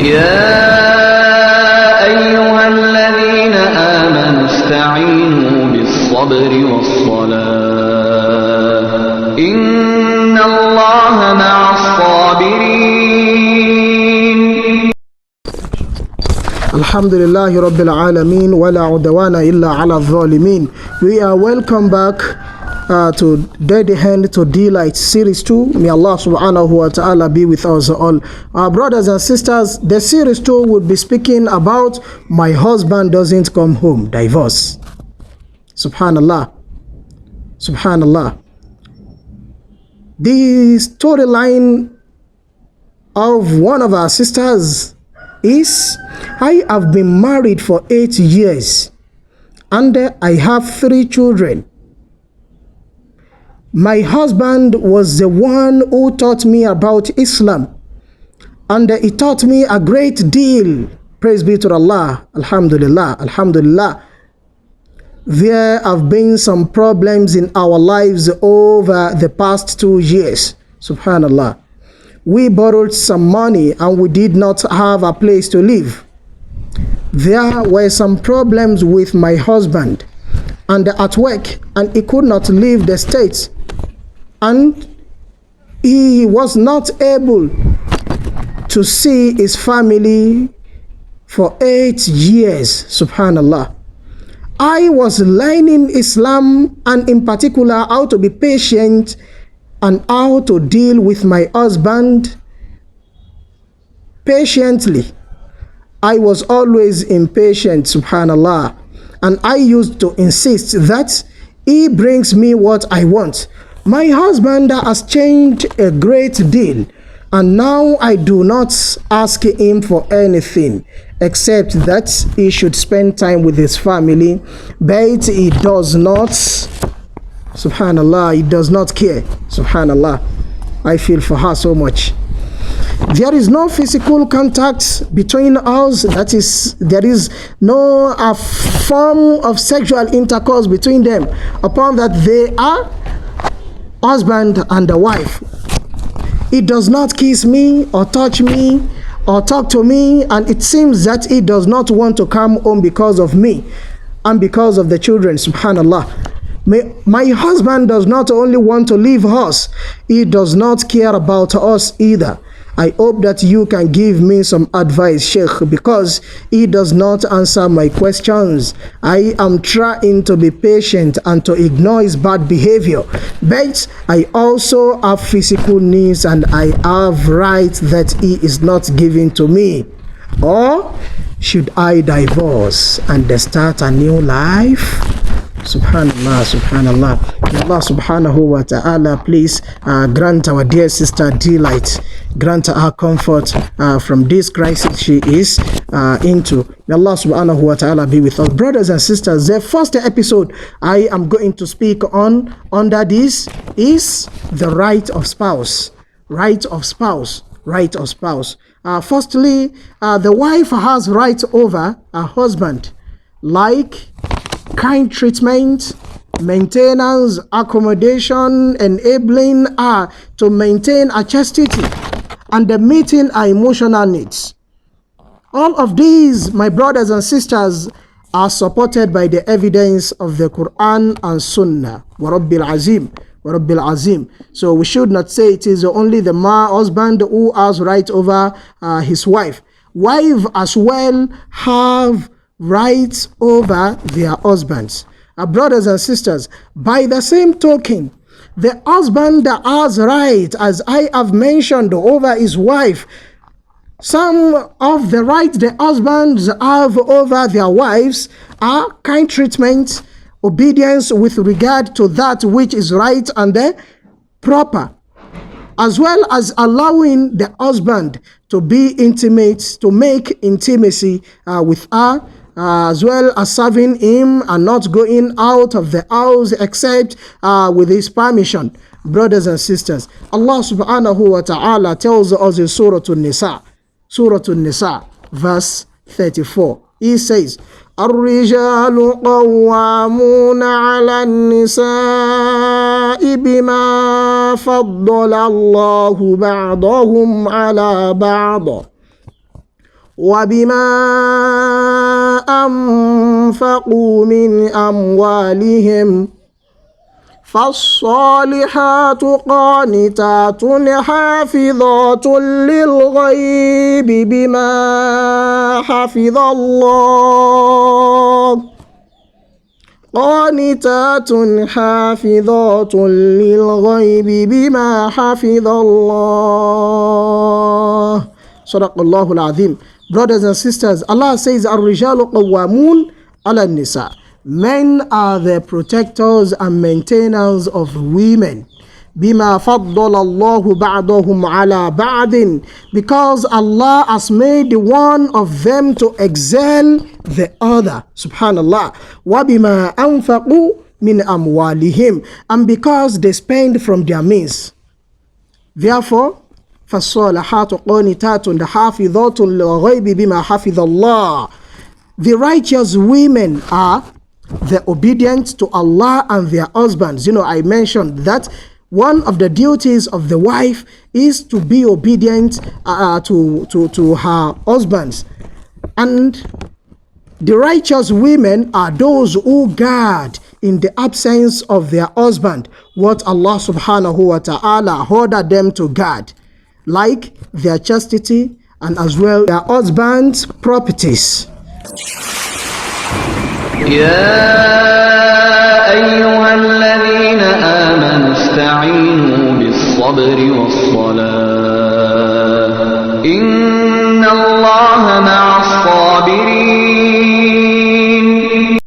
يا أيها الذين آمنوا استعينوا بالصبر والصلاة إن الله مع الصابرين. Alhamdulillahi Rabbil Alameen wa la udwana illa ala dhalimin. We are welcome back to Dislikened to Delight Series 2. May Allah subhanahu wa ta'ala be with us all. Our brothers and sisters, the Series 2 will be speaking about my husband doesn't come home, divorce. Subhanallah. Subhanallah. The storyline of one of our sisters is, I have been married for 8 years and I have 3 children. My husband was the one who taught me about Islam, and he taught me a great deal. Praise be to Allah. Alhamdulillah. Alhamdulillah. There have been some problems in our lives over the past 2 years. Subhanallah. We borrowed some money and we did not have a place to live. There were some problems with my husband and at work, and he could not leave the States. And he was not able to see his family for 8 years. Subhanallah. I was learning Islam, and in particular how to be patient and how to deal with my husband patiently. I was always impatient, subhanallah, and I used to insist that he brings me what I want. My husband has changed a great deal, and now I do not ask him for anything except that he should spend time with his family, but he does not, subhanallah, he does not care. Subhanallah. I feel for her so much. There is no physical contact between us, that is, there is no form of sexual intercourse between them, upon that they are husband and a wife. He does not kiss me or touch me or talk to me, and it seems that he does not want to come home because of me and because of the children. Subhanallah. My husband does not only want to leave us, he does not care about us either. I hope that you can give me some advice, Sheikh, because he does not answer my questions. I am trying to be patient and to ignore his bad behavior, but I also have physical needs and I have rights that he is not giving to me. Or should I divorce and start a new life? Subhanallah, subhanallah. May Allah subhanahu wa ta'ala please grant our dear sister Delight, grant her comfort from this crisis she is into. May Allah subhanahu wa ta'ala be with us. Brothers and sisters, the first episode I am going to speak on under this is the right of spouse. Right of spouse. Right of spouse. Firstly, the wife has right over her husband, like kind treatment, maintenance, accommodation, enabling her to maintain her chastity, and meeting her emotional needs. All of these, my brothers and sisters, are supported by the evidence of the Quran and Sunnah. Wa Rabbil Azim. Wa Rabbil Azim. So we should not say it is only the husband who has right over his wife. Wives as well have rights over their husbands. Brothers and sisters, by the same token, the husband has right, as I have mentioned, over his wife. Some of the rights the husbands have over their wives are kind treatment, obedience with regard to that which is right and proper, as well as allowing the husband to be intimate, to make intimacy with her, as well as serving him and not going out of the house except with his permission. Brothers and sisters, Allah subhanahu wa ta'ala tells us in Surah An-Nisa, verse 34. He says, الرجال قوامون على النساء بما فضل الله بعضهم على بعض وبما أنفقوا من أموالهم فالصالحات قانتات حافظات للغيب بما حفظ الله قانتات حافظات للغيب بما حفظ الله صدق الله العظيم. Brothers and sisters, Allah says الرجال قوامون على النساء. Men are the protectors and maintainers of women. بما فضل الله بعضهم على بعض, because Allah has made one of them to excel the other. Subhanallah. وبما أنفقوا من أموالهم, and because they spend from their means. Therefore, فالصالحات قانتات حافظات للغيب بما حفظ الله. The righteous women are the obedient to Allah and their husbands. I mentioned that one of the duties of the wife is to be obedient to her husbands. And the righteous women are those who guard in the absence of their husband what Allah subhanahu wa ta'ala ordered them to guard, like their chastity and as well their husband's properties. يا